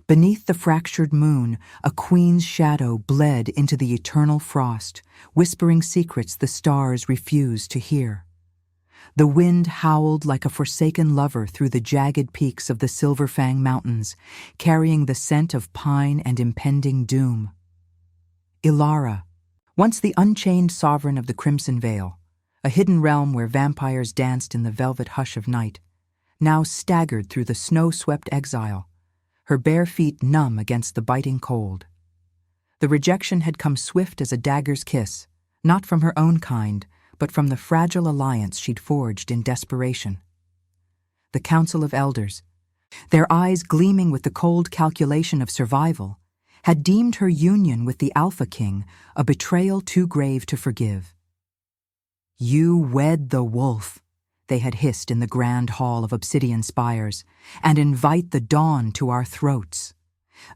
Beneath the fractured moon, a queen's shadow bled into the eternal frost, whispering secrets the stars refused to hear. The wind howled like a forsaken lover through the jagged peaks of the Silverfang Mountains, carrying the scent of pine and impending doom. Ilara, once the unchained sovereign of the Crimson Vale, a hidden realm where vampires danced in the velvet hush of night, now staggered through the snow-swept exile, her bare feet numb against the biting cold. The rejection had come swift as a dagger's kiss, not from her own kind, but from the fragile alliance she'd forged in desperation. The Council of Elders, their eyes gleaming with the cold calculation of survival, had deemed her union with the Alpha King a betrayal too grave to forgive. "You wed the wolf," they had hissed in the grand hall of obsidian spires, "and invite the dawn to our throats."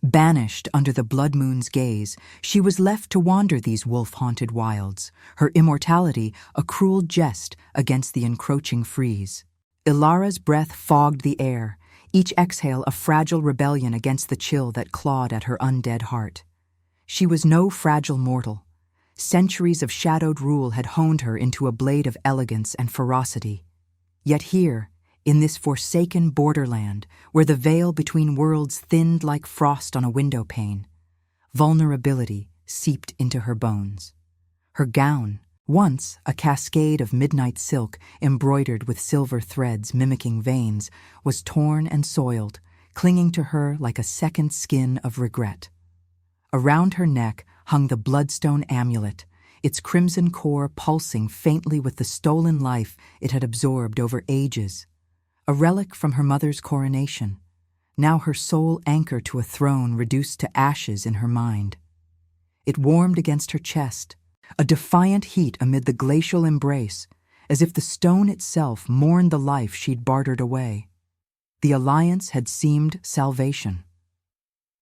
Banished under the blood moon's gaze, she was left to wander these wolf-haunted wilds, her immortality a cruel jest against the encroaching freeze. Ilara's breath fogged the air, each exhale a fragile rebellion against the chill that clawed at her undead heart. She was no fragile mortal. Centuries of shadowed rule had honed her into a blade of elegance and ferocity. Yet here, in this forsaken borderland, where the veil between worlds thinned like frost on a window pane, vulnerability seeped into her bones. Her gown, once a cascade of midnight silk embroidered with silver threads mimicking veins, was torn and soiled, clinging to her like a second skin of regret. Around her neck hung the bloodstone amulet, its crimson core pulsing faintly with the stolen life it had absorbed over ages. A relic from her mother's coronation, now her sole anchor to a throne reduced to ashes in her mind. It warmed against her chest, a defiant heat amid the glacial embrace, as if the stone itself mourned the life she'd bartered away. The alliance had seemed salvation.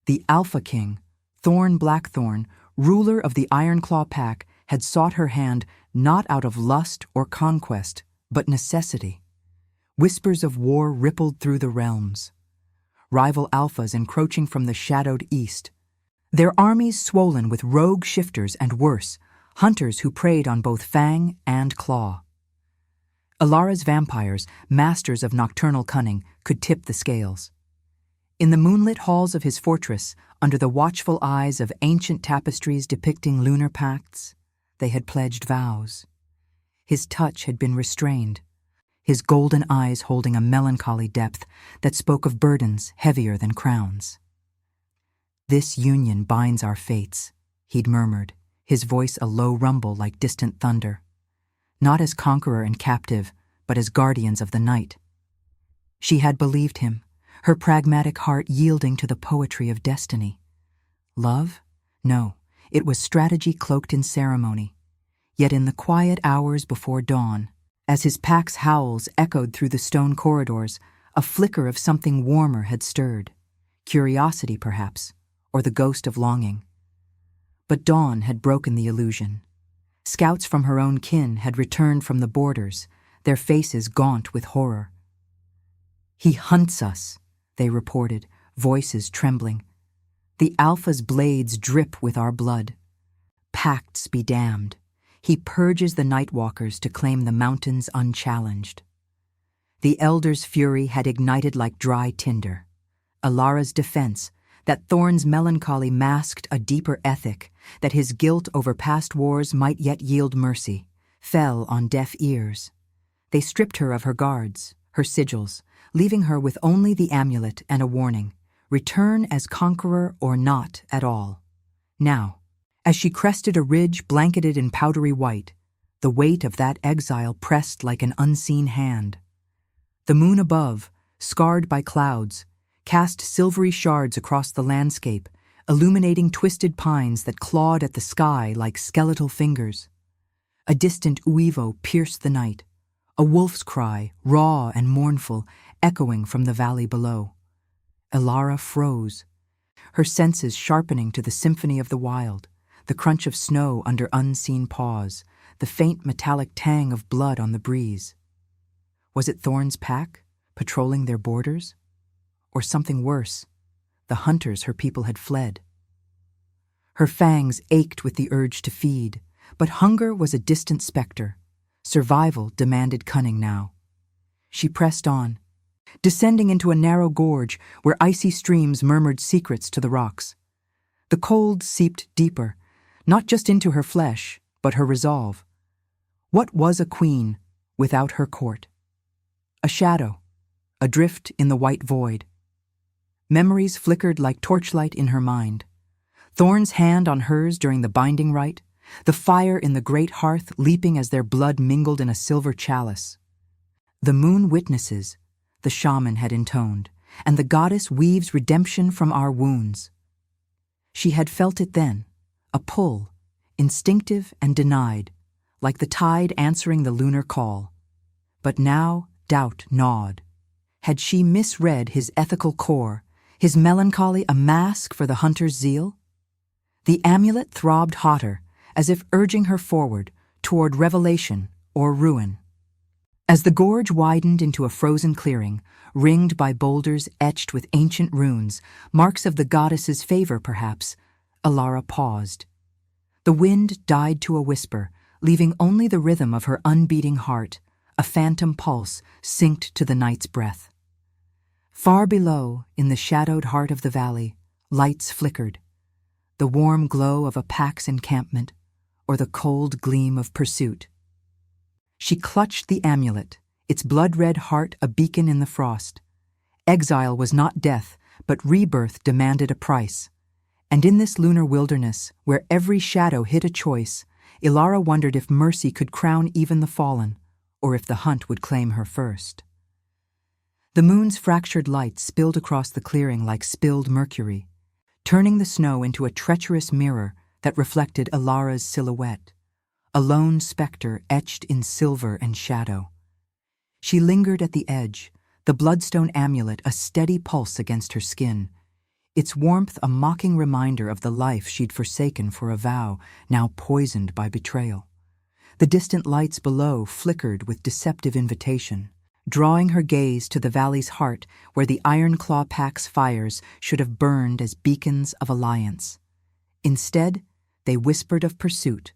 The Alpha King, Thorn Blackthorn, ruler of the Ironclaw Pack, had sought her hand not out of lust or conquest, but necessity. Whispers of war rippled through the realms. Rival alphas encroaching from the shadowed east, their armies swollen with rogue shifters and worse, hunters who preyed on both fang and claw. Ilara's vampires, masters of nocturnal cunning, could tip the scales. In the moonlit halls of his fortress, under the watchful eyes of ancient tapestries depicting lunar pacts, they had pledged vows. His touch had been restrained, his golden eyes holding a melancholy depth that spoke of burdens heavier than crowns. "This union binds our fates," he'd murmured, his voice a low rumble like distant thunder. "Not as conqueror and captive, but as guardians of the night." She had believed him, her pragmatic heart yielding to the poetry of destiny. Love? No, it was strategy cloaked in ceremony. Yet in the quiet hours before dawn, as his pack's howls echoed through the stone corridors, a flicker of something warmer had stirred. Curiosity, perhaps, or the ghost of longing. But dawn had broken the illusion. Scouts from her own kin had returned from the borders, their faces gaunt with horror. "He hunts us," they reported, voices trembling. "The Alpha's blades drip with our blood. Pacts be damned. He purges the Nightwalkers to claim the mountains unchallenged." The Elder's fury had ignited like dry tinder. Ilara's defense, that Thorn's melancholy masked a deeper ethic, that his guilt over past wars might yet yield mercy, fell on deaf ears. They stripped her of her guards, her sigils, leaving her with only the amulet and a warning: return as conqueror or not at all. Now, as she crested a ridge blanketed in powdery white, the weight of that exile pressed like an unseen hand. The moon above, scarred by clouds, cast silvery shards across the landscape, illuminating twisted pines that clawed at the sky like skeletal fingers. A distant uivo pierced the night, a wolf's cry, raw and mournful, echoing from the valley below. Ilara froze, her senses sharpening to the symphony of the wild, the crunch of snow under unseen paws, the faint metallic tang of blood on the breeze. Was it Thorn's pack, patrolling their borders? Or something worse, the hunters her people had fled. Her fangs ached with the urge to feed, but hunger was a distant specter. Survival demanded cunning now. She pressed on, descending into a narrow gorge where icy streams murmured secrets to the rocks. The cold seeped deeper, not just into her flesh, but her resolve. What was a queen without her court? A shadow, adrift in the white void. Memories flickered like torchlight in her mind. Thorn's hand on hers during the binding rite, the fire in the great hearth leaping as their blood mingled in a silver chalice. The moon witnesses, the shaman had intoned, and the goddess weaves redemption from our wounds. She had felt it then, a pull, instinctive and denied, like the tide answering the lunar call. But now doubt gnawed. Had she misread his ethical core, his melancholy a mask for the hunter's zeal? The amulet throbbed hotter, as if urging her forward, toward revelation or ruin. As the gorge widened into a frozen clearing, ringed by boulders etched with ancient runes, marks of the goddess's favor perhaps, Alara paused. The wind died to a whisper, leaving only the rhythm of her unbeating heart, a phantom pulse synced to the night's breath. Far below, in the shadowed heart of the valley, lights flickered, the warm glow of a pack's encampment, or the cold gleam of pursuit. She clutched the amulet, its blood-red heart a beacon in the frost. Exile was not death, but rebirth demanded a price. And in this lunar wilderness, where every shadow hid a choice, Alara wondered if mercy could crown even the fallen, or if the hunt would claim her first. The moon's fractured light spilled across the clearing like spilled mercury, turning the snow into a treacherous mirror that reflected Alara's silhouette, a lone specter etched in silver and shadow. She lingered at the edge, the bloodstone amulet a steady pulse against her skin, its warmth a mocking reminder of the life she'd forsaken for a vow now poisoned by betrayal. The distant lights below flickered with deceptive invitation, drawing her gaze to the valley's heart where the Iron Claw Pack's fires should have burned as beacons of alliance. Instead, they whispered of pursuit,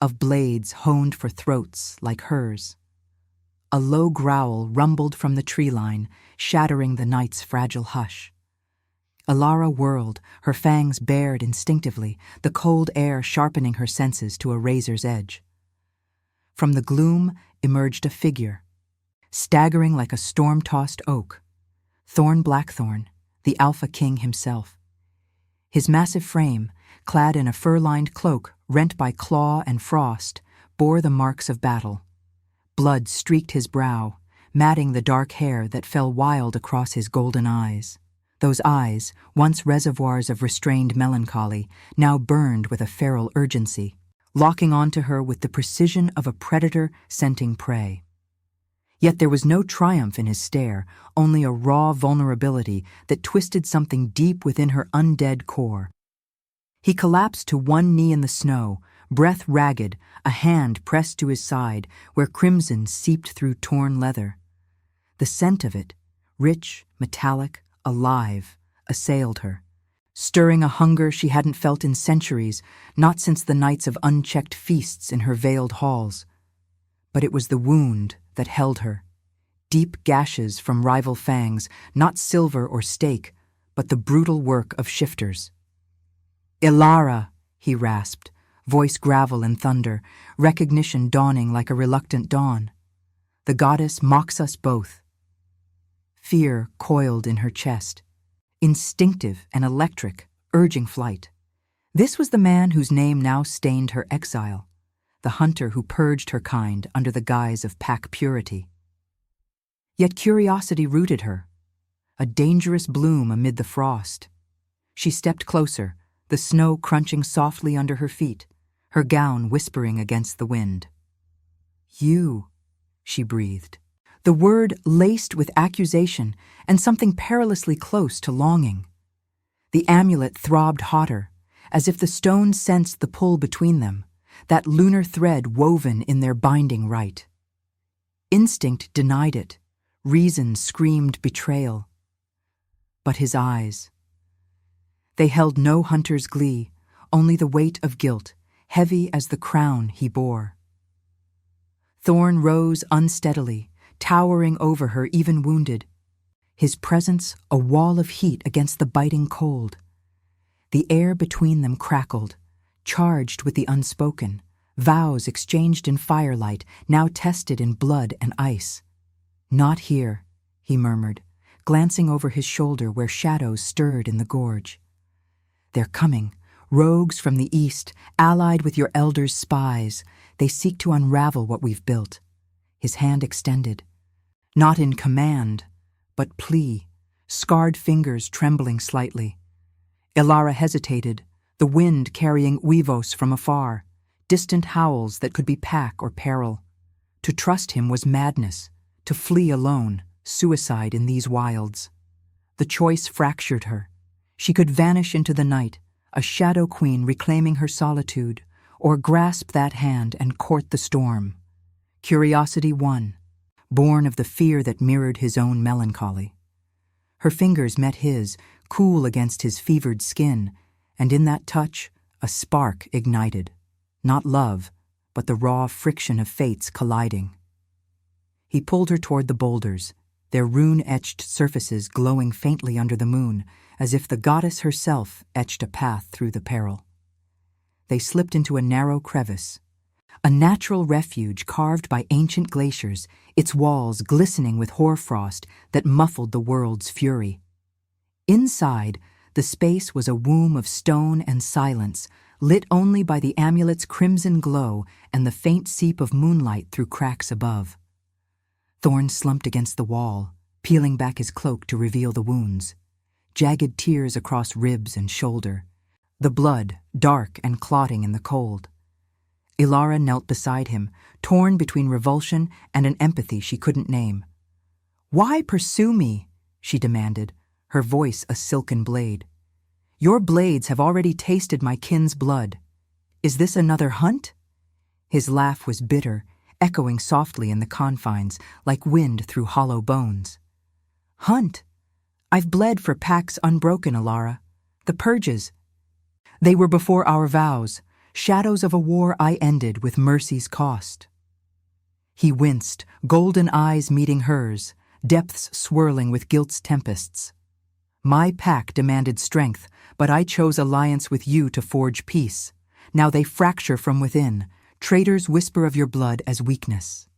of blades honed for throats like hers. A low growl rumbled from the tree line, shattering the night's fragile hush. Alara whirled, her fangs bared instinctively, the cold air sharpening her senses to a razor's edge. From the gloom emerged a figure, staggering like a storm-tossed oak, Thorn Blackthorn, the Alpha King himself. His massive frame, clad in a fur-lined cloak rent by claw and frost, bore the marks of battle. Blood streaked his brow, matting the dark hair that fell wild across his golden eyes. Those eyes, once reservoirs of restrained melancholy, now burned with a feral urgency, locking onto her with the precision of a predator scenting prey. Yet there was no triumph in his stare, only a raw vulnerability that twisted something deep within her undead core. He collapsed to one knee in the snow, breath ragged, a hand pressed to his side where crimson seeped through torn leather. The scent of it, rich, metallic, alive, assailed her, stirring a hunger she hadn't felt in centuries, not since the nights of unchecked feasts in her veiled halls. But it was the wound that held her, deep gashes from rival fangs, not silver or stake, but the brutal work of shifters. "Alara," he rasped, voice gravel and thunder, recognition dawning like a reluctant dawn. "The goddess mocks us both." Fear coiled in her chest, instinctive and electric, urging flight. This was the man whose name now stained her exile, the hunter who purged her kind under the guise of pack purity. Yet curiosity rooted her, a dangerous bloom amid the frost. She stepped closer, the snow crunching softly under her feet, her gown whispering against the wind. "You," she breathed, the word laced with accusation and something perilously close to longing. The amulet throbbed hotter, as if the stone sensed the pull between them, that lunar thread woven in their binding rite. Instinct denied it, reason screamed betrayal. But his eyes, They held no hunter's glee, only the weight of guilt, heavy as the crown he bore. Thorn rose unsteadily, towering over her even wounded, his presence a wall of heat against the biting cold. The air between them crackled, charged with the unspoken, vows exchanged in firelight, now tested in blood and ice. "Not here," he murmured, glancing over his shoulder where shadows stirred in the gorge. "They're coming, rogues from the east, allied with your elders' spies. They seek to unravel what we've built." His hand extended, not in command, but plea, scarred fingers trembling slightly. Ilara hesitated, the wind carrying Uivos from afar, distant howls that could be pack or peril. To trust him was madness, to flee alone, suicide in these wilds. The choice fractured her. She could vanish into the night, a shadow queen reclaiming her solitude, or grasp that hand and court the storm. Curiosity won, born of the fear that mirrored his own melancholy. Her fingers met his, cool against his fevered skin, and in that touch, a spark ignited. Not love, but the raw friction of fates colliding. He pulled her toward the boulders, their rune-etched surfaces glowing faintly under the moon, as if the goddess herself etched a path through the peril. They slipped into a narrow crevice, a natural refuge carved by ancient glaciers, its walls glistening with hoarfrost that muffled the world's fury. Inside, the space was a womb of stone and silence, lit only by the amulet's crimson glow and the faint seep of moonlight through cracks above. Thorn slumped against the wall, peeling back his cloak to reveal the wounds. Jagged tears across ribs and shoulder, the blood dark and clotting in the cold. Ilara knelt beside him, torn between revulsion and an empathy she couldn't name. "Why pursue me?" she demanded, her voice a silken blade. "Your blades have already tasted my kin's blood. Is this another hunt?" His laugh was bitter, echoing softly in the confines, like wind through hollow bones. "Hunt? I've bled for packs unbroken, Ilara. The purges. They were before our vows, shadows of a war I ended with mercy's cost." He winced, golden eyes meeting hers, depths swirling with guilt's tempests. "My pack demanded strength, but I chose alliance with you to forge peace. Now they fracture from within. Traitors whisper of your blood as weakness."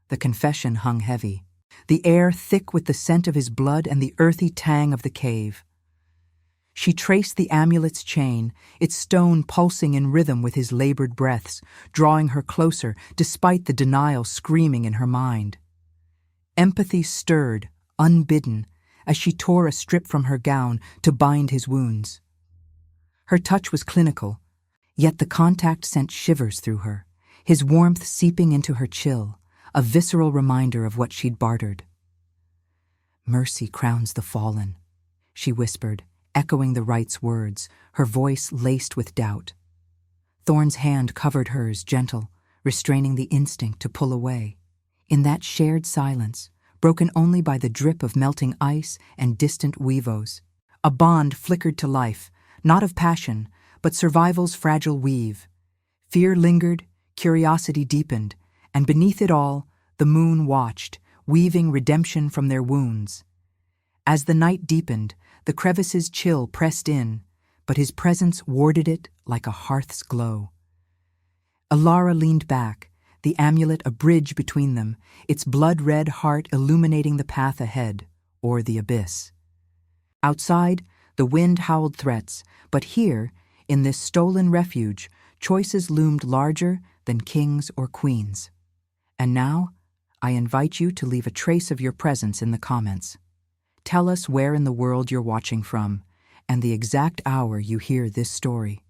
The confession hung heavy, the air thick with the scent of his blood and the earthy tang of the cave. She traced the amulet's chain, its stone pulsing in rhythm with his labored breaths, drawing her closer despite the denial screaming in her mind. Empathy stirred, unbidden, as she tore a strip from her gown to bind his wounds. Her touch was clinical, yet the contact sent shivers through her, his warmth seeping into her chill, a visceral reminder of what she'd bartered. "Mercy crowns the fallen," she whispered, echoing the right's words, her voice laced with doubt. Thorn's hand covered hers, gentle, restraining the instinct to pull away. In that shared silence, broken only by the drip of melting ice and distant Uivos, a bond flickered to life, not of passion, but survival's fragile weave. Fear lingered, curiosity deepened, and beneath it all, the moon watched, weaving redemption from their wounds. As the night deepened, the crevice's chill pressed in, but his presence warded it like a hearth's glow. Ilara leaned back, the amulet a bridge between them, its blood-red heart illuminating the path ahead, or the abyss. Outside, the wind howled threats, but here, in this stolen refuge, choices loomed larger than kings or queens. And now, I invite you to leave a trace of your presence in the comments. Tell us where in the world you're watching from, and the exact hour you hear this story.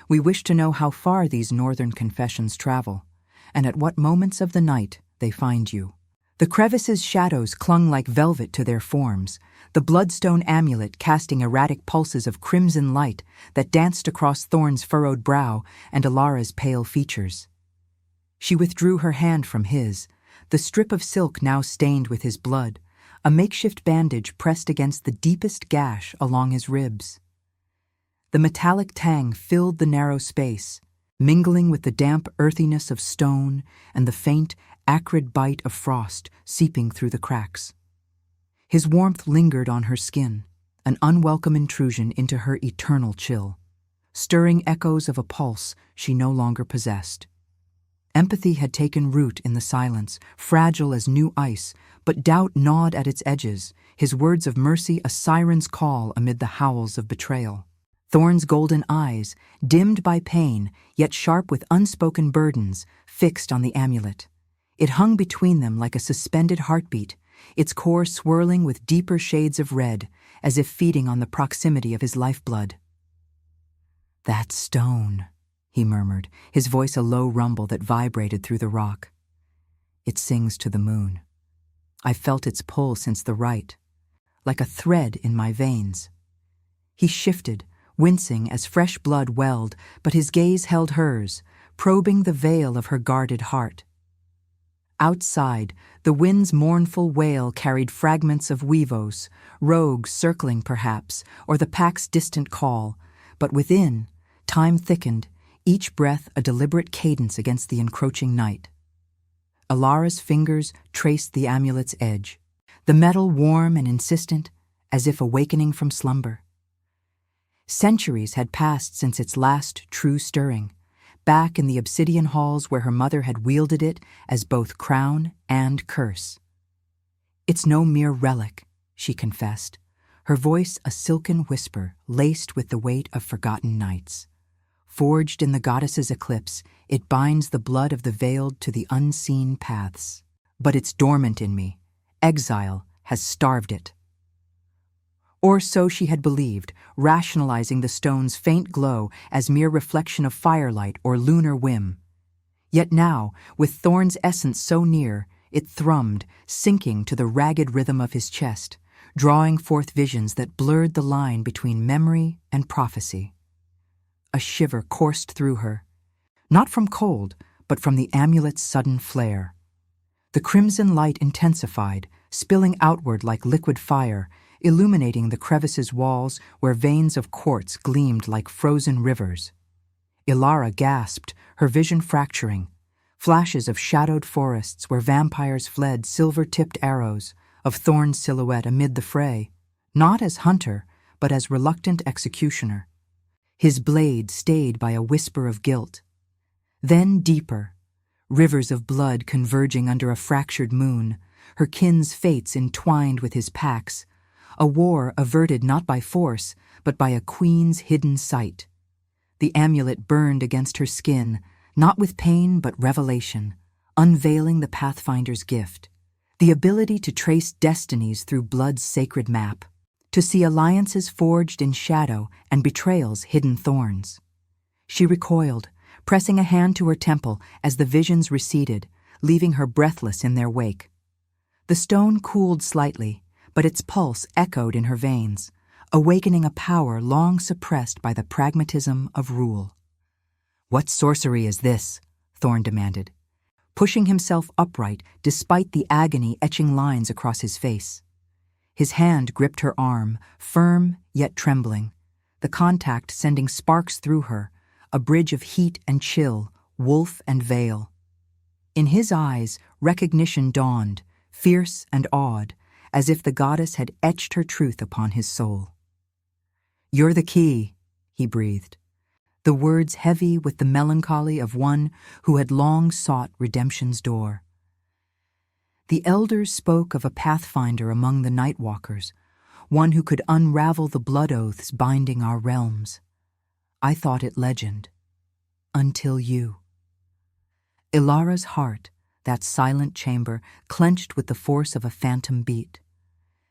We wish to know how far these northern confessions travel, and at what moments of the night they find you. The crevice's shadows clung like velvet to their forms, the bloodstone amulet casting erratic pulses of crimson light that danced across Thorn's furrowed brow and Ilara's pale features. She withdrew her hand from his, the strip of silk now stained with his blood, a makeshift bandage pressed against the deepest gash along his ribs. The metallic tang filled the narrow space, mingling with the damp earthiness of stone and the faint, acrid bite of frost seeping through the cracks. His warmth lingered on her skin, an unwelcome intrusion into her eternal chill, stirring echoes of a pulse she no longer possessed. Empathy had taken root in the silence, fragile as new ice, but doubt gnawed at its edges, his words of mercy a siren's call amid the howls of betrayal. Thorn's golden eyes, dimmed by pain, yet sharp with unspoken burdens, fixed on the amulet. It hung between them like a suspended heartbeat, its core swirling with deeper shades of red, as if feeding on the proximity of his lifeblood. "That stone," he murmured, his voice a low rumble that vibrated through the rock. "It sings to the moon. I felt its pull since the rite, like a thread in my veins." He shifted, wincing as fresh blood welled, but his gaze held hers, probing the veil of her guarded heart. Outside, the wind's mournful wail carried fragments of weavos, rogues circling perhaps, or the pack's distant call, but within, time thickened, each breath a deliberate cadence against the encroaching night. Ilara's fingers traced the amulet's edge, the metal warm and insistent, as if awakening from slumber. Centuries had passed since its last true stirring, back in the obsidian halls where her mother had wielded it as both crown and curse. "It's no mere relic," she confessed, her voice a silken whisper laced with the weight of forgotten nights. "Forged in the goddess's eclipse, it binds the blood of the veiled to the unseen paths. But it's dormant in me. Exile has starved it." Or so she had believed, rationalizing the stone's faint glow as mere reflection of firelight or lunar whim. Yet now, with Thorn's essence so near, it thrummed, sinking to the ragged rhythm of his chest, drawing forth visions that blurred the line between memory and prophecy. A shiver coursed through her, not from cold, but from the amulet's sudden flare. The crimson light intensified, spilling outward like liquid fire, illuminating the crevice's walls where veins of quartz gleamed like frozen rivers. Ilara gasped, her vision fracturing. Flashes of shadowed forests where vampires fled silver-tipped arrows, of Thorn's silhouette amid the fray, not as hunter, but as reluctant executioner. His blade stayed by a whisper of guilt. Then deeper, rivers of blood converging under a fractured moon, her kin's fates entwined with his pack's, a war averted not by force, but by a queen's hidden sight. The amulet burned against her skin, not with pain but revelation, unveiling the Pathfinder's gift, the ability to trace destinies through blood's sacred map, to see alliances forged in shadow and betrayals hidden thorns. She recoiled, pressing a hand to her temple as the visions receded, leaving her breathless in their wake. The stone cooled slightly, but its pulse echoed in her veins, awakening a power long suppressed by the pragmatism of rule. "What sorcery is this?" Thorn demanded, pushing himself upright despite the agony etching lines across his face. His hand gripped her arm, firm yet trembling, the contact sending sparks through her, a bridge of heat and chill, wolf and veil. In his eyes, recognition dawned, fierce and awed, as if the goddess had etched her truth upon his soul. "You're the key," he breathed, the words heavy with the melancholy of one who had long sought redemption's door. The elders spoke of a pathfinder among the Nightwalkers, one who could unravel the blood oaths binding our realms. I thought it legend. Until you. Ilara's heart, that silent chamber, clenched with the force of a phantom beat.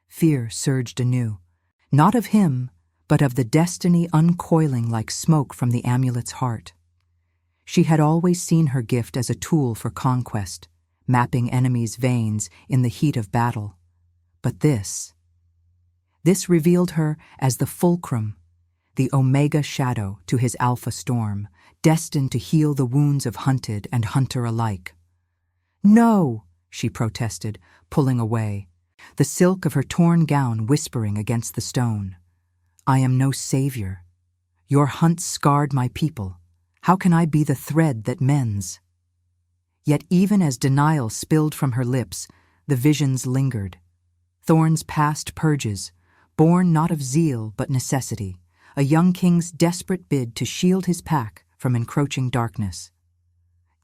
Fear surged anew, not of him, but of the destiny uncoiling like smoke from the amulet's heart. She had always seen her gift as a tool for conquest, mapping enemies' veins in the heat of battle. But this revealed her as the fulcrum, the omega shadow to his alpha storm, destined to heal the wounds of hunted and hunter alike. "No," she protested, pulling away, the silk of her torn gown whispering against the stone. "I am no savior. Your hunt scarred my people. How can I be the thread that mends? Yet even as denial spilled from her lips, the visions lingered. Thorn's past purges, born not of zeal but necessity, a young king's desperate bid to shield his pack from encroaching darkness.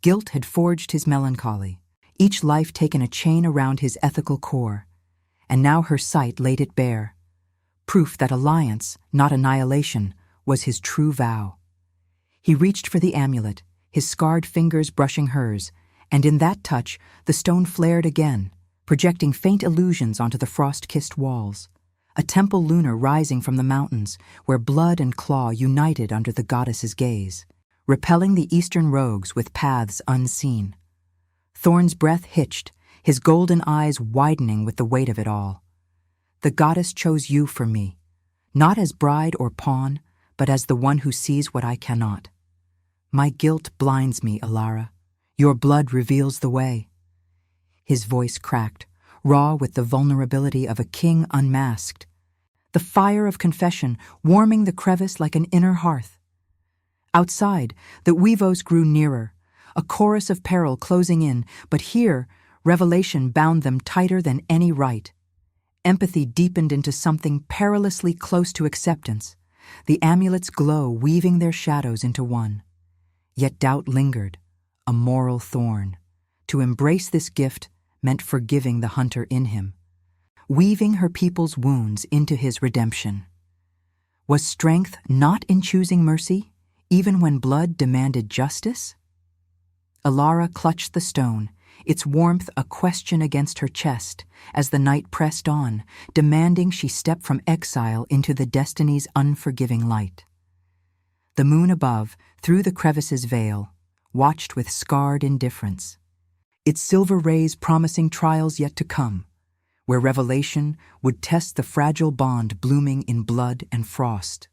Guilt had forged his melancholy, each life taken a chain around his ethical core, and now her sight laid it bare, proof that alliance, not annihilation, was his true vow. He reached for the amulet, his scarred fingers brushing hers, and in that touch the stone flared again, projecting faint illusions onto the frost-kissed walls, a temple lunar rising from the mountains where blood and claw united under the goddess's gaze, repelling the eastern rogues with paths unseen. Thorn's breath hitched, his golden eyes widening with the weight of it all. The goddess chose you for me, not as bride or pawn, but as the one who sees what I cannot. My guilt blinds me, Alara. Your blood reveals the way. His voice cracked, raw with the vulnerability of a king unmasked, the fire of confession warming the crevice like an inner hearth. Outside, the Weavos grew nearer, a chorus of peril closing in, but here, revelation bound them tighter than any rite. Empathy deepened into something perilously close to acceptance, the amulet's glow weaving their shadows into one. Yet doubt lingered, a moral thorn. To embrace this gift meant forgiving the hunter in him, weaving her people's wounds into his redemption. Was strength not in choosing mercy, even when blood demanded justice? Alara clutched the stone, its warmth a question against her chest, as the night pressed on, demanding she step from exile into the destiny's unforgiving light. The moon above, through the crevice's veil, watched with scarred indifference, its silver rays promising trials yet to come, where revelation would test the fragile bond blooming in blood and frost.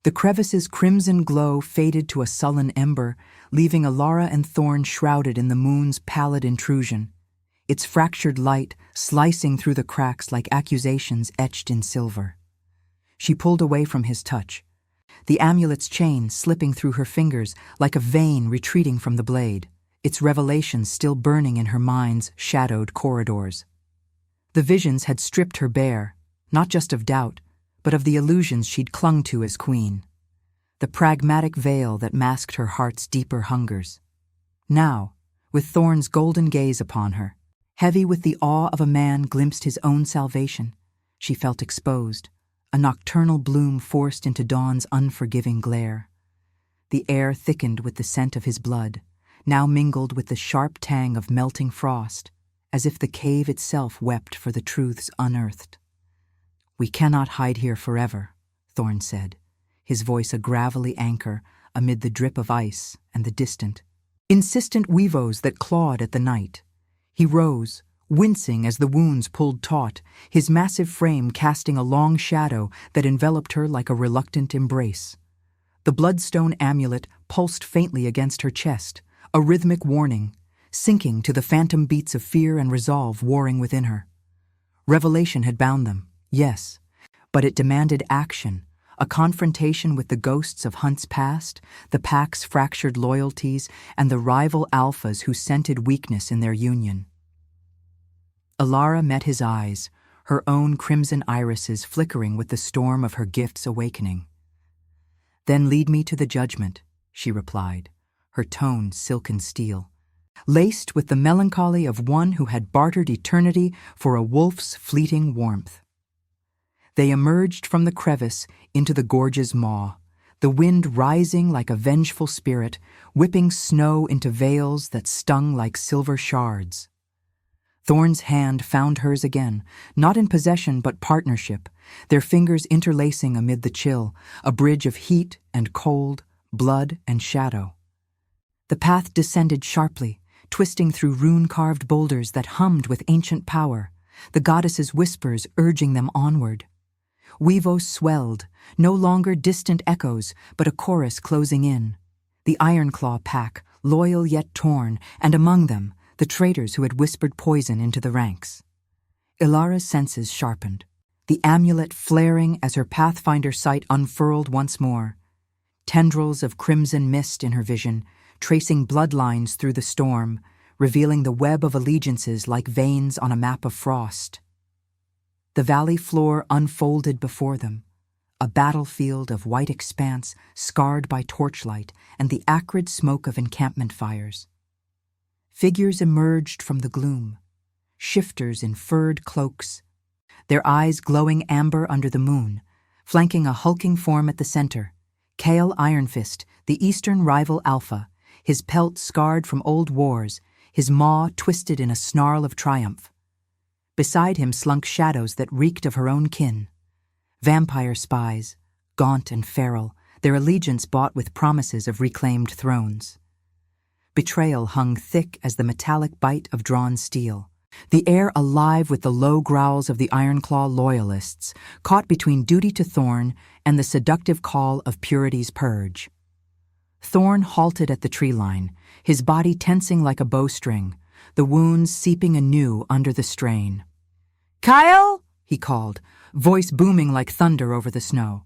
The crevice's crimson glow faded to a sullen ember, leaving Alara and Thorn shrouded in the moon's pallid intrusion, its fractured light slicing through the cracks like accusations etched in silver. She pulled away from his touch, the amulet's chain slipping through her fingers like a vein retreating from the blade, its revelations still burning in her mind's shadowed corridors. The visions had stripped her bare, not just of doubt, but of the illusions she'd clung to as queen, the pragmatic veil that masked her heart's deeper hungers. Now, with Thorn's golden gaze upon her, heavy with the awe of a man glimpsed his own salvation, she felt exposed, a nocturnal bloom forced into dawn's unforgiving glare. The air thickened with the scent of his blood, now mingled with the sharp tang of melting frost, as if the cave itself wept for the truths unearthed. "We cannot hide here forever," Thorn said, his voice a gravelly anchor amid the drip of ice and the distant, insistent weavos that clawed at the night. He rose, wincing as the wounds pulled taut, his massive frame casting a long shadow that enveloped her like a reluctant embrace. The bloodstone amulet pulsed faintly against her chest, a rhythmic warning, sinking to the phantom beats of fear and resolve warring within her. Revelation had bound them, yes, but it demanded action, a confrontation with the ghosts of Hunt's past, the pack's fractured loyalties, and the rival alphas who scented weakness in their union. Alara met his eyes, her own crimson irises flickering with the storm of her gift's awakening. "Then lead me to the judgment," she replied, her tone silken steel, laced with the melancholy of one who had bartered eternity for a wolf's fleeting warmth. They emerged from the crevice into the gorge's maw, the wind rising like a vengeful spirit, whipping snow into veils that stung like silver shards. Thorn's hand found hers again, not in possession but partnership, their fingers interlacing amid the chill, a bridge of heat and cold, blood and shadow. The path descended sharply, twisting through rune-carved boulders that hummed with ancient power, the goddess's whispers urging them onward. Weavos swelled, no longer distant echoes, but a chorus closing in. The Ironclaw pack, loyal yet torn, and among them, the traitors who had whispered poison into the ranks. Ilara's senses sharpened. the amulet flaring as her pathfinder sight unfurled once more. Tendrils of crimson mist in her vision, tracing bloodlines through the storm, revealing the web of allegiances like veins on a map of frost. The valley floor unfolded before them, a battlefield of white expanse scarred by torchlight and the acrid smoke of encampment fires. Figures emerged from the gloom, shifters in furred cloaks, their eyes glowing amber under the moon, flanking a hulking form at the center, Chaol Ironfist, the eastern rival Alpha, his pelt scarred from old wars, his maw twisted in a snarl of triumph. Beside him slunk shadows that reeked of her own kin. Vampire spies, gaunt and feral, their allegiance bought with promises of reclaimed thrones. Betrayal hung thick as the metallic bite of drawn steel, the air alive with the low growls of the Ironclaw loyalists, caught between duty to Thorn and the seductive call of Purity's purge. Thorn halted at the tree line, his body tensing like a bowstring, the wounds seeping anew under the strain. "Chaol," he called, voice booming like thunder over the snow.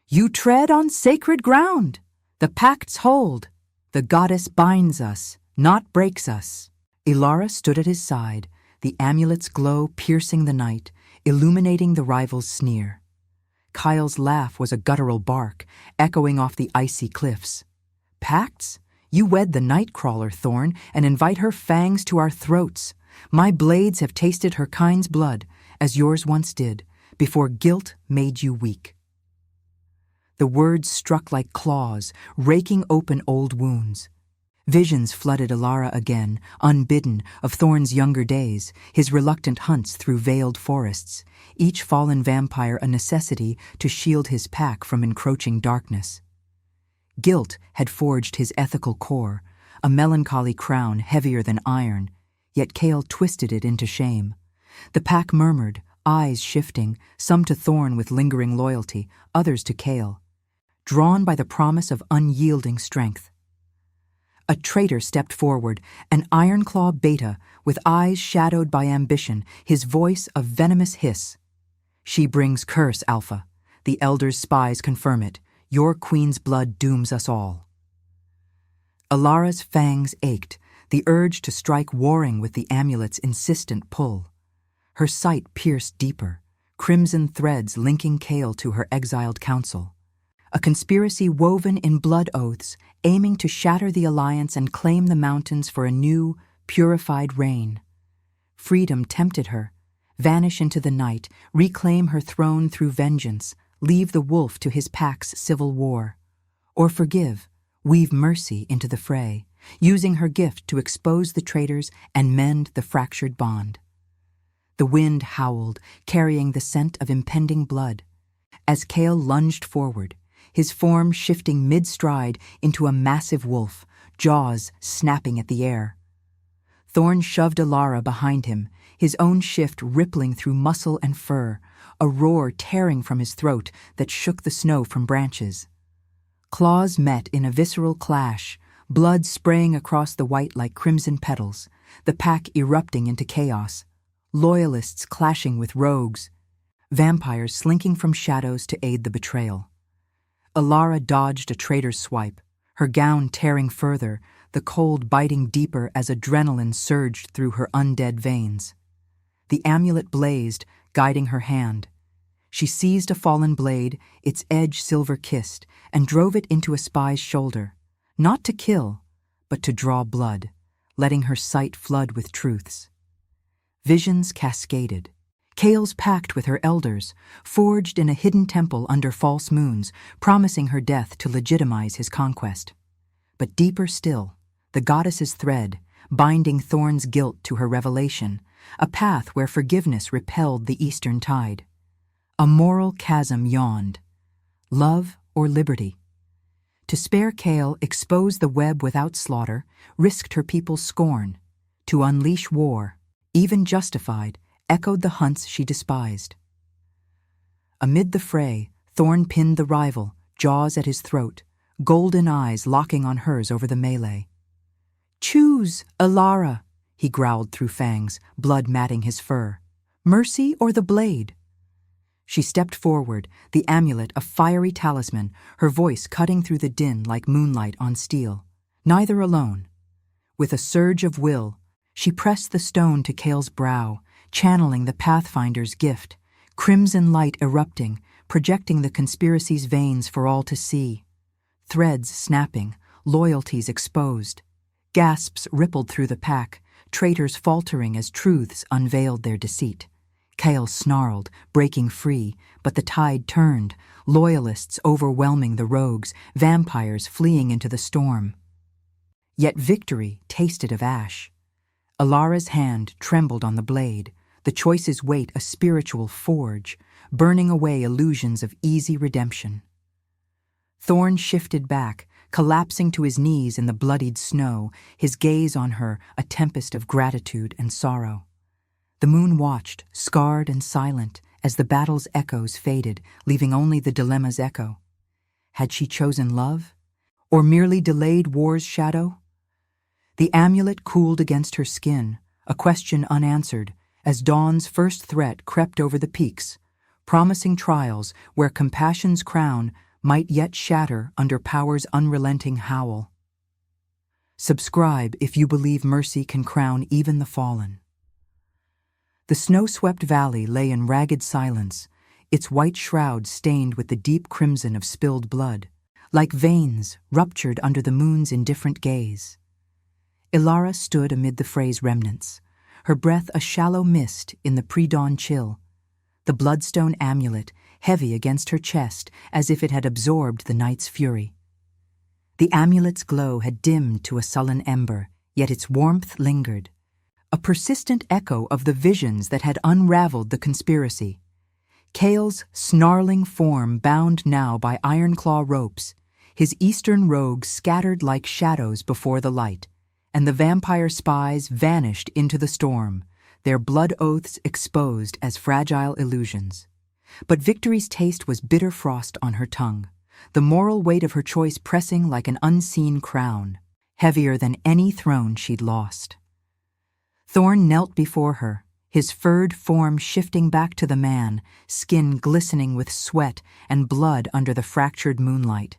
"You tread on sacred ground. The pacts hold. The goddess binds us, not breaks us." Ilara stood at his side, the amulet's glow piercing the night, illuminating the rival's sneer. Chaol's laugh was a guttural bark, echoing off the icy cliffs. "Pacts? You wed the Nightcrawler, Thorn, and invite her fangs to our throats. My blades have tasted her kind's blood, as yours once did, before guilt made you weak." The words struck like claws, raking open old wounds. Visions flooded Ilara again, unbidden, of Thorn's younger days, his reluctant hunts through veiled forests, each fallen vampire a necessity to shield his pack from encroaching darkness. Guilt had forged his ethical core, a melancholy crown heavier than iron, yet Chaol twisted it into shame. The pack murmured, eyes shifting, some to Thorn with lingering loyalty, others to Chaol, drawn by the promise of unyielding strength. A traitor stepped forward, an Ironclaw beta with eyes shadowed by ambition, his voice a venomous hiss. "She brings curse, Alpha. The Elder's spies confirm it. Your queen's blood dooms us all." Ilara's fangs ached, the urge to strike warring with the amulet's insistent pull. Her sight pierced deeper, crimson threads linking Chaol to her exiled council. A conspiracy woven in blood oaths, aiming to shatter the alliance and claim the mountains for a new, purified reign. Freedom tempted her. Vanish into the night, reclaim her throne through vengeance, leave the wolf to his pack's civil war. Or forgive, weave mercy into the fray, using her gift to expose the traitors and mend the fractured bond. The wind howled, carrying the scent of impending blood. As Chaol lunged forward, his form shifting mid-stride into a massive wolf, jaws snapping at the air. Thorn shoved Ilara behind him, his own shift rippling through muscle and fur, a roar tearing from his throat that shook the snow from branches. Claws met in a visceral clash, blood spraying across the white like crimson petals, the pack erupting into chaos, loyalists clashing with rogues, vampires slinking from shadows to aid the betrayal. Ilara dodged a traitor's swipe, her gown tearing further, the cold biting deeper as adrenaline surged through her undead veins. The amulet blazed, guiding her hand. She seized a fallen blade, its edge silver-kissed, and drove it into a spy's shoulder, not to kill, but to draw blood, letting her sight flood with truths. Visions cascaded. Chaol's pact with her elders, forged in a hidden temple under false moons, promising her death to legitimize his conquest. But deeper still, the goddess's thread, binding Thorn's guilt to her revelation, a path where forgiveness repelled the eastern tide. A moral chasm yawned. Love or liberty? To spare Chaol, expose the web without slaughter, risked her people's scorn. To unleash war, even justified, echoed the hunts she despised. Amid the fray, Thorn pinned the rival, jaws at his throat, golden eyes locking on hers over the melee. "Choose, Ilara," he growled through fangs, blood matting his fur. "Mercy or the blade?" She stepped forward, the amulet a fiery talisman, her voice cutting through the din like moonlight on steel. Neither alone. With a surge of will, she pressed the stone to Cale's brow, channeling the Pathfinder's gift, crimson light erupting, projecting the conspiracy's veins for all to see. Threads snapping, loyalties exposed. Gasps rippled through the pack, traitors faltering as truths unveiled their deceit. Cale snarled, breaking free, but the tide turned, loyalists overwhelming the rogues, vampires fleeing into the storm. Yet victory tasted of ash. Ilara's hand trembled on the blade, the choice's weight a spiritual forge, burning away illusions of easy redemption. Thorn shifted back, collapsing to his knees in the bloodied snow, his gaze on her a tempest of gratitude and sorrow. The moon watched, scarred and silent, as the battle's echoes faded, leaving only the dilemma's echo. Had she chosen love? Or merely delayed war's shadow? The amulet cooled against her skin, a question unanswered, as dawn's first threat crept over the peaks, promising trials where compassion's crown might yet shatter under power's unrelenting howl. Subscribe if you believe mercy can crown even the fallen. The snow-swept valley lay in ragged silence, its white shroud stained with the deep crimson of spilled blood, like veins ruptured under the moon's indifferent gaze. Ilara stood amid the fray's remnants, her breath a shallow mist in the pre-dawn chill, the bloodstone amulet heavy against her chest as if it had absorbed the night's fury. The amulet's glow had dimmed to a sullen ember, yet its warmth lingered, a persistent echo of the visions that had unraveled the conspiracy. Cale's snarling form bound now by iron-claw ropes, his eastern rogues scattered like shadows before the light, and the vampire spies vanished into the storm, their blood oaths exposed as fragile illusions. But victory's taste was bitter frost on her tongue, the moral weight of her choice pressing like an unseen crown, heavier than any throne she'd lost. Thorn knelt before her, his furred form shifting back to the man, skin glistening with sweat and blood under the fractured moonlight.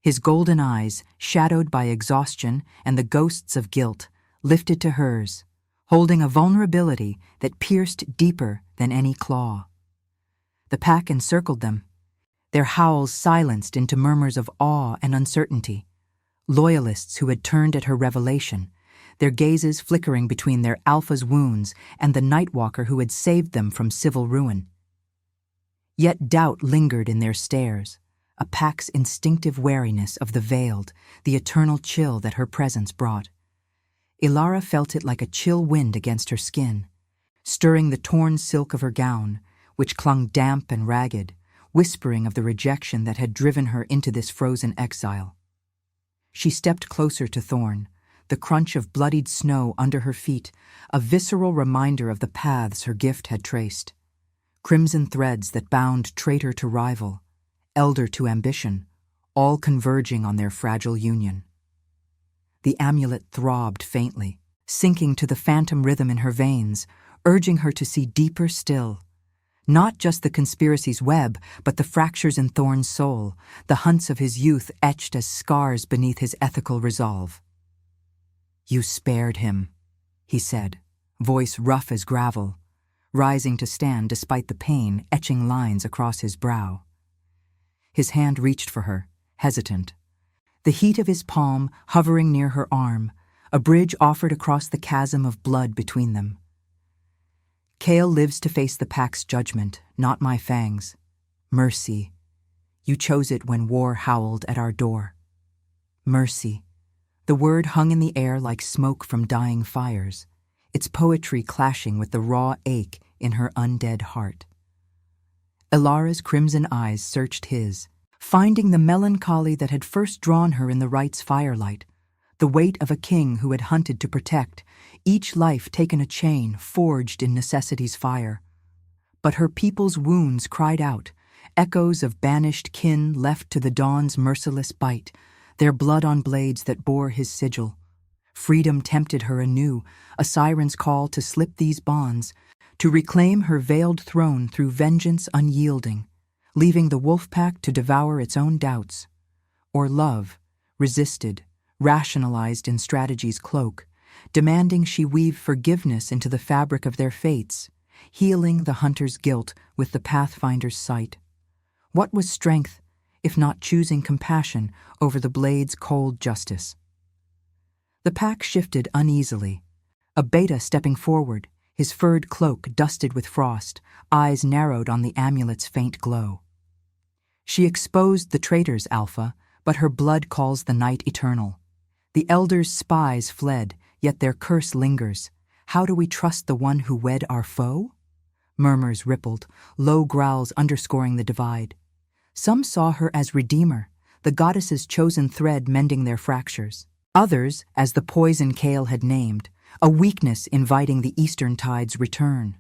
His golden eyes, shadowed by exhaustion and the ghosts of guilt, lifted to hers, holding a vulnerability that pierced deeper than any claw. The pack encircled them, their howls silenced into murmurs of awe and uncertainty, loyalists who had turned at her revelation, their gazes flickering between their alpha's wounds and the Nightwalker who had saved them from civil ruin. Yet doubt lingered in their stares, a pack's instinctive wariness of the veiled, the eternal chill that her presence brought. Ilara felt it like a chill wind against her skin, stirring the torn silk of her gown, which clung damp and ragged, whispering of the rejection that had driven her into this frozen exile. She stepped closer to Thorn, the crunch of bloodied snow under her feet, a visceral reminder of the paths her gift had traced. Crimson threads that bound traitor to rival, elder to ambition, all converging on their fragile union. The amulet throbbed faintly, sinking to the phantom rhythm in her veins, urging her to see deeper still. Not just the conspiracy's web, but the fractures in Thorn's soul, the hunts of his youth etched as scars beneath his ethical resolve. "You spared him," he said, voice rough as gravel, rising to stand despite the pain etching lines across his brow. His hand reached for her, hesitant. The heat of his palm hovering near her arm, a bridge offered across the chasm of blood between them. "Cale lives to face the pack's judgment, not my fangs. Mercy. You chose it when war howled at our door. Mercy." The word hung in the air like smoke from dying fires, its poetry clashing with the raw ache in her undead heart. Ilara's crimson eyes searched his, finding the melancholy that had first drawn her in the rite's firelight, the weight of a king who had hunted to protect, each life taken a chain forged in necessity's fire. But her people's wounds cried out, echoes of banished kin left to the dawn's merciless bite, their blood on blades that bore his sigil. Freedom tempted her anew, a siren's call to slip these bonds, to reclaim her veiled throne through vengeance unyielding, leaving the wolf pack to devour its own doubts. Or love, resisted, rationalized in strategy's cloak, demanding she weave forgiveness into the fabric of their fates, healing the hunter's guilt with the pathfinder's sight. What was strength, if not choosing compassion over the blade's cold justice? The pack shifted uneasily, a beta stepping forward, his furred cloak dusted with frost, eyes narrowed on the amulet's faint glow. She exposed the traitor's alpha, but her blood calls the night eternal. The elders' spies fled, yet their curse lingers. How do we trust the one who wed our foe? Murmurs rippled, low growls underscoring the divide. Some saw her as redeemer, the goddess's chosen thread mending their fractures. Others, as the poison Kale had named, a weakness inviting the eastern tide's return.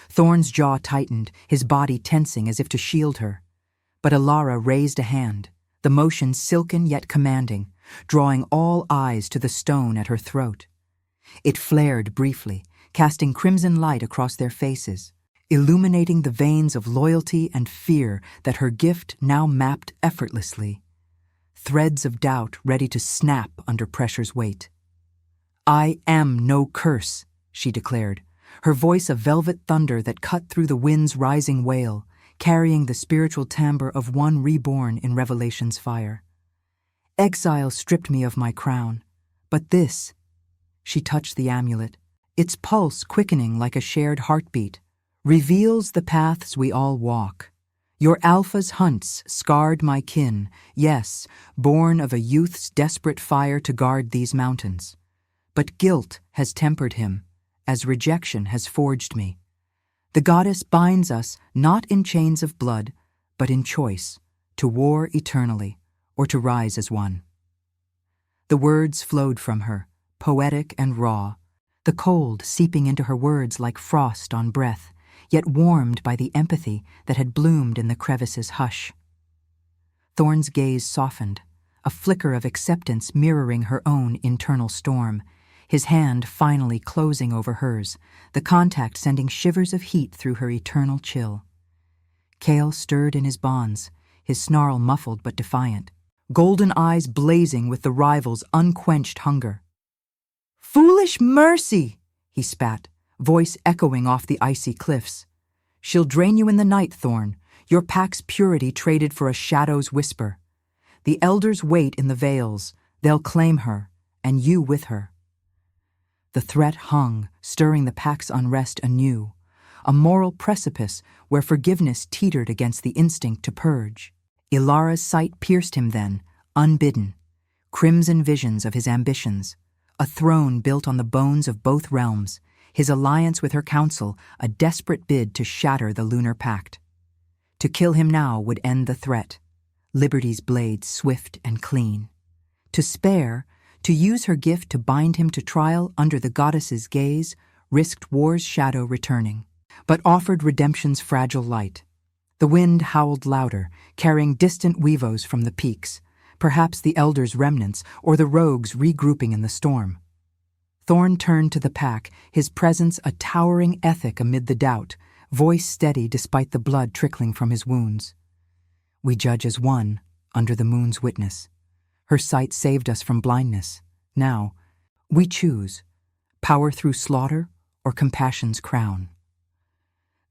Thorn's jaw tightened, his body tensing as if to shield her. But Elara raised a hand, the motion silken yet commanding, drawing all eyes to the stone at her throat. It flared briefly, casting crimson light across their faces, illuminating the veins of loyalty and fear that her gift now mapped effortlessly. Threads of doubt ready to snap under pressure's weight. "I am no curse," she declared, her voice a velvet thunder that cut through the wind's rising wail, carrying the spiritual timbre of one reborn in Revelation's fire. "Exile stripped me of my crown, but this," she touched the amulet, its pulse quickening like a shared heartbeat, "reveals the paths we all walk. Your alpha's hunts scarred my kin, yes, born of a youth's desperate fire to guard these mountains. But guilt has tempered him, as rejection has forged me. The goddess binds us not in chains of blood, but in choice, to war eternally, or to rise as one." The words flowed from her, poetic and raw, the cold seeping into her words like frost on breath, yet warmed by the empathy that had bloomed in the crevice's hush. Thorn's gaze softened, a flicker of acceptance mirroring her own internal storm, his hand finally closing over hers, the contact sending shivers of heat through her eternal chill. Kale stirred in his bonds, his snarl muffled but defiant, golden eyes blazing with the rival's unquenched hunger. "Foolish mercy!" he spat, voice echoing off the icy cliffs. "She'll drain you in the night, Thorn, your pack's purity traded for a shadow's whisper. The elders wait in the vales, they'll claim her, and you with her." The threat hung, stirring the pack's unrest anew, a moral precipice where forgiveness teetered against the instinct to purge. Ilara's sight pierced him then, unbidden, crimson visions of his ambitions, a throne built on the bones of both realms, his alliance with her council a desperate bid to shatter the lunar pact. To kill him now would end the threat, Liberty's blade swift and clean. To spare, to use her gift to bind him to trial under the goddess's gaze, risked war's shadow returning, but offered redemption's fragile light. The wind howled louder, carrying distant weavos from the peaks, perhaps the elders' remnants or the rogues regrouping in the storm. Thorn turned to the pack, his presence a towering ethic amid the doubt, voice steady despite the blood trickling from his wounds. "We judge as one, under the moon's witness. Her sight saved us from blindness. Now, we choose, power through slaughter or compassion's crown."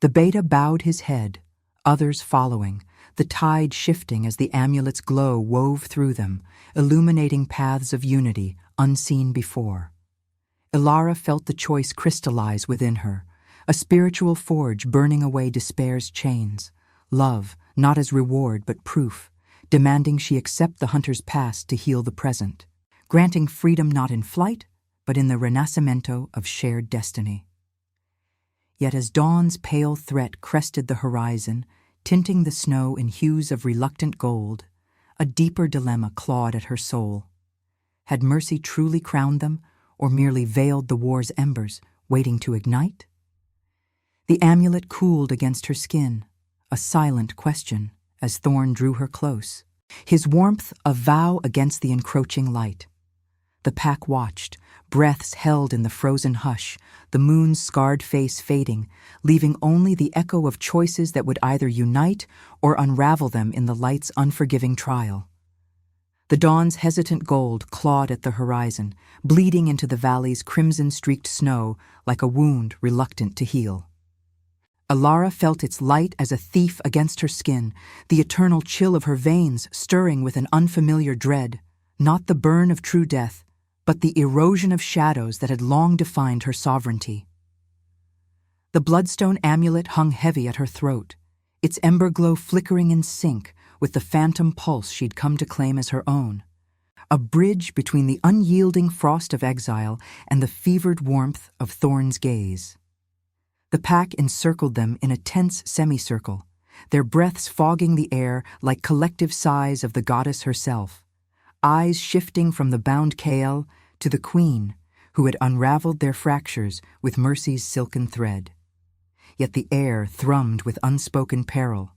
The beta bowed his head, others following, the tide shifting as the amulet's glow wove through them, illuminating paths of unity unseen before. Elara felt the choice crystallize within her, a spiritual forge burning away despair's chains, love not as reward but proof, demanding she accept the hunter's past to heal the present, granting freedom not in flight, but in the renascimento of shared destiny. Yet as dawn's pale threat crested the horizon, tinting the snow in hues of reluctant gold, a deeper dilemma clawed at her soul. Had mercy truly crowned them, or merely veiled the war's embers, waiting to ignite? The amulet cooled against her skin, a silent question, as Thorn drew her close, his warmth a vow against the encroaching light. The pack watched, breaths held in the frozen hush, the moon's scarred face fading, leaving only the echo of choices that would either unite or unravel them in the light's unforgiving trial. The dawn's hesitant gold clawed at the horizon, bleeding into the valley's crimson-streaked snow like a wound reluctant to heal. Alara felt its light as a thief against her skin, the eternal chill of her veins stirring with an unfamiliar dread, not the burn of true death, but the erosion of shadows that had long defined her sovereignty. The bloodstone amulet hung heavy at her throat, its ember glow flickering in sync with the phantom pulse she'd come to claim as her own, a bridge between the unyielding frost of exile and the fevered warmth of Thorn's gaze. The pack encircled them in a tense semicircle, their breaths fogging the air like collective sighs of the goddess herself, eyes shifting from the bound Kael to the queen, who had unraveled their fractures with mercy's silken thread. Yet the air thrummed with unspoken peril.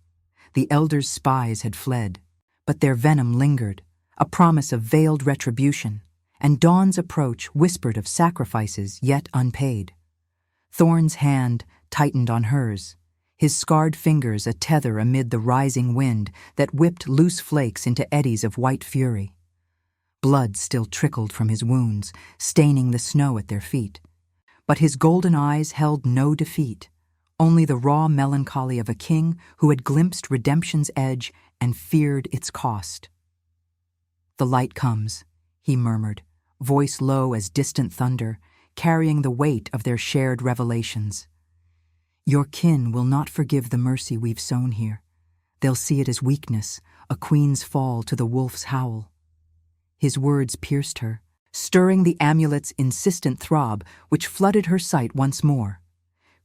The elders' spies had fled, but their venom lingered, a promise of veiled retribution, and dawn's approach whispered of sacrifices yet unpaid. Thorn's hand tightened on hers, his scarred fingers a tether amid the rising wind that whipped loose flakes into eddies of white fury. Blood still trickled from his wounds, staining the snow at their feet. But his golden eyes held no defeat, only the raw melancholy of a king who had glimpsed redemption's edge and feared its cost. "The light comes," he murmured, voice low as distant thunder, carrying the weight of their shared revelations. "Your kin will not forgive the mercy we've sown here. They'll see it as weakness, a queen's fall to the wolf's howl." His words pierced her, stirring the amulet's insistent throb, which flooded her sight once more.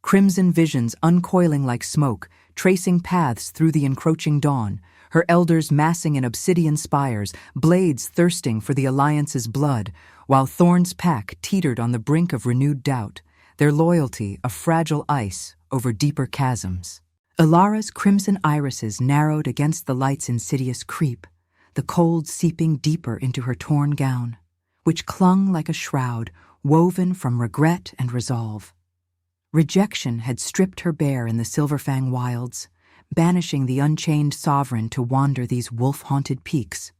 Crimson visions uncoiling like smoke, tracing paths through the encroaching dawn, her elders massing in obsidian spires, blades thirsting for the Alliance's blood, while Thorn's pack teetered on the brink of renewed doubt, their loyalty a fragile ice over deeper chasms. Alara's crimson irises narrowed against the light's insidious creep, the cold seeping deeper into her torn gown, which clung like a shroud woven from regret and resolve. Rejection had stripped her bare in the Silverfang wilds, banishing the unchained sovereign to wander these wolf-haunted peaks.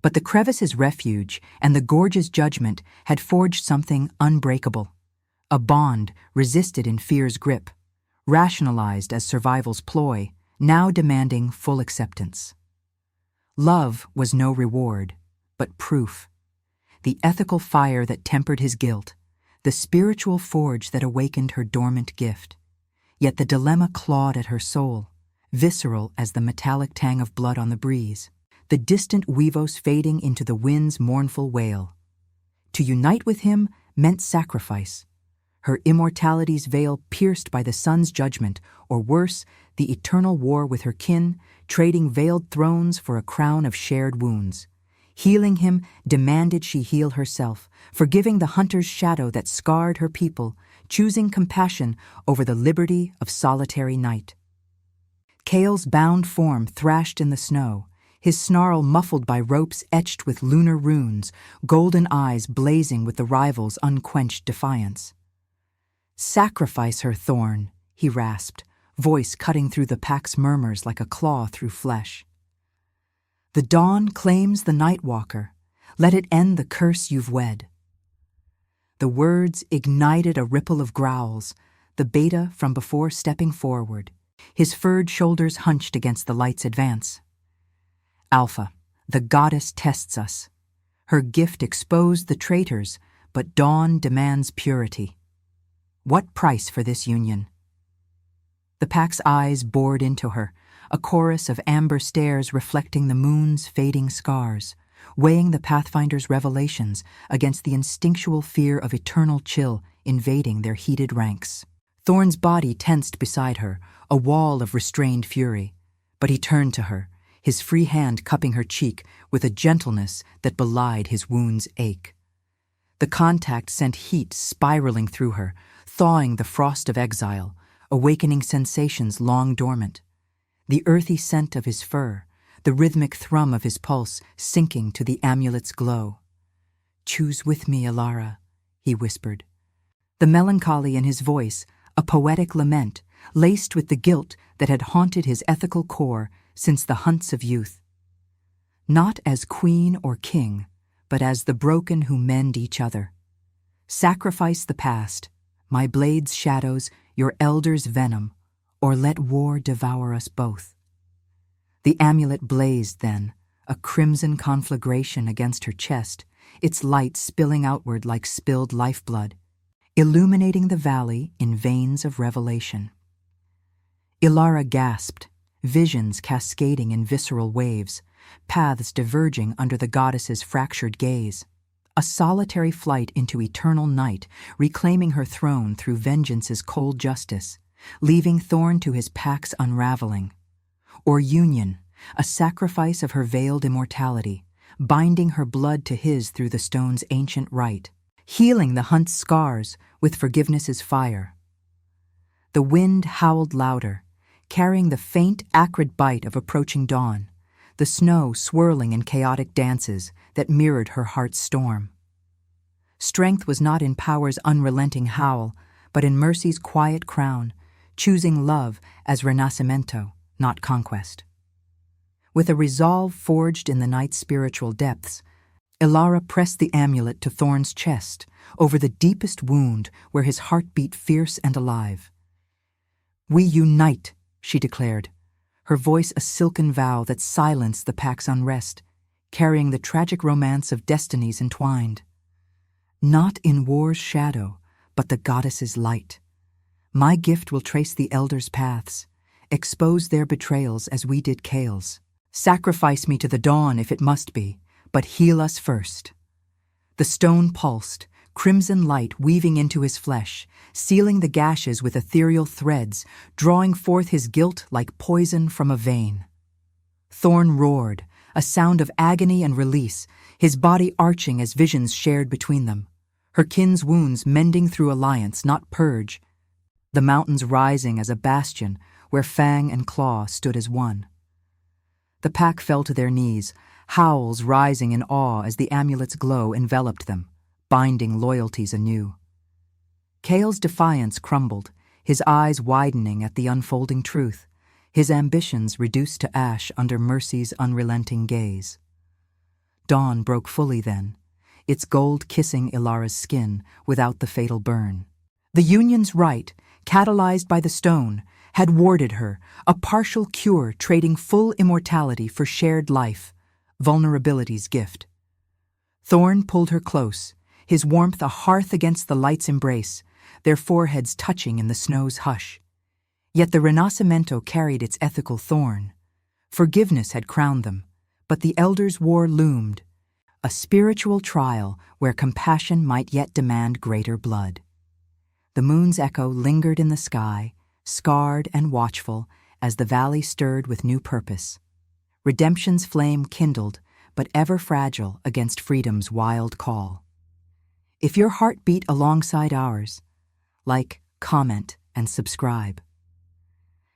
But the crevice's refuge and the gorge's judgment had forged something unbreakable, a bond resisted in fear's grip, rationalized as survival's ploy, now demanding full acceptance. Love was no reward, but proof, the ethical fire that tempered his guilt, the spiritual forge that awakened her dormant gift. Yet the dilemma clawed at her soul, visceral as the metallic tang of blood on the breeze, the distant Weavos fading into the wind's mournful wail. To unite with him meant sacrifice, her immortality's veil pierced by the sun's judgment, or worse, the eternal war with her kin, trading veiled thrones for a crown of shared wounds. Healing him demanded she heal herself, forgiving the hunter's shadow that scarred her people, choosing compassion over the liberty of solitary night. Kael's bound form thrashed in the snow, his snarl muffled by ropes etched with lunar runes, golden eyes blazing with the rival's unquenched defiance. "Sacrifice her, Thorn," he rasped, voice cutting through the pack's murmurs like a claw through flesh. "The dawn claims the Nightwalker. Let it end the curse you've wed." The words ignited a ripple of growls, the beta from before stepping forward, his furred shoulders hunched against the light's advance. "Alpha, the goddess tests us. Her gift exposed the traitors, but dawn demands purity. What price for this union?" The pack's eyes bored into her, a chorus of amber stares reflecting the moon's fading scars, weighing the Pathfinder's revelations against the instinctual fear of eternal chill invading their heated ranks. Thorn's body tensed beside her, a wall of restrained fury, but he turned to her, his free hand cupping her cheek with a gentleness that belied his wound's ache. The contact sent heat spiraling through her, thawing the frost of exile, awakening sensations long dormant. The earthy scent of his fur, the rhythmic thrum of his pulse sinking to the amulet's glow. "Choose with me, Ilara," he whispered. The melancholy in his voice, a poetic lament, laced with the guilt that had haunted his ethical core since the hunts of youth. Not as queen or king, but as the broken who mend each other. Sacrifice the past, my blade's shadows, your elder's venom, or let war devour us both. The amulet blazed then, a crimson conflagration against her chest, its light spilling outward like spilled lifeblood, illuminating the valley in veins of revelation. Ilara gasped, visions cascading in visceral waves, paths diverging under the goddess's fractured gaze. A solitary flight into eternal night, reclaiming her throne through vengeance's cold justice, leaving Thorn to his pack's unraveling. Or union, a sacrifice of her veiled immortality, binding her blood to his through the stone's ancient rite, healing the hunt's scars with forgiveness's fire. The wind howled louder, carrying the faint, acrid bite of approaching dawn, the snow swirling in chaotic dances that mirrored her heart's storm. Strength was not in power's unrelenting howl, but in mercy's quiet crown, choosing love as renascimento, not conquest. With a resolve forged in the night's spiritual depths, Ilara pressed the amulet to Thorn's chest, over the deepest wound where his heart beat fierce and alive. "We unite," she declared, her voice a silken vow that silenced the pack's unrest, carrying the tragic romance of destinies entwined. "Not in war's shadow, but the goddess's light. My gift will trace the elders' paths, expose their betrayals as we did Kale's. Sacrifice me to the dawn if it must be, but heal us first." The stone pulsed, crimson light weaving into his flesh, sealing the gashes with ethereal threads, drawing forth his guilt like poison from a vein. Thorn roared, a sound of agony and release, his body arching as visions shared between them. Her kin's wounds mending through alliance, not purge. The mountains rising as a bastion where fang and claw stood as one. The pack fell to their knees, howls rising in awe as the amulet's glow enveloped them, binding loyalties anew. Kale's defiance crumbled, his eyes widening at the unfolding truth, his ambitions reduced to ash under mercy's unrelenting gaze. Dawn broke fully then, its gold kissing Ilara's skin without the fatal burn. The union's rite, catalyzed by the stone, had warded her, a partial cure trading full immortality for shared life, vulnerability's gift. Thorn pulled her close, his warmth a hearth against the light's embrace, their foreheads touching in the snow's hush. Yet the Renascimento carried its ethical thorn. Forgiveness had crowned them, but the elders' war loomed, a spiritual trial where compassion might yet demand greater blood. The moon's echo lingered in the sky, scarred and watchful, as the valley stirred with new purpose. Redemption's flame kindled, but ever fragile against freedom's wild call. If your heart beat alongside ours, like, comment, and subscribe.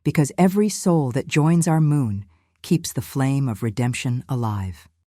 Because every soul that joins our moon keeps the flame of redemption alive.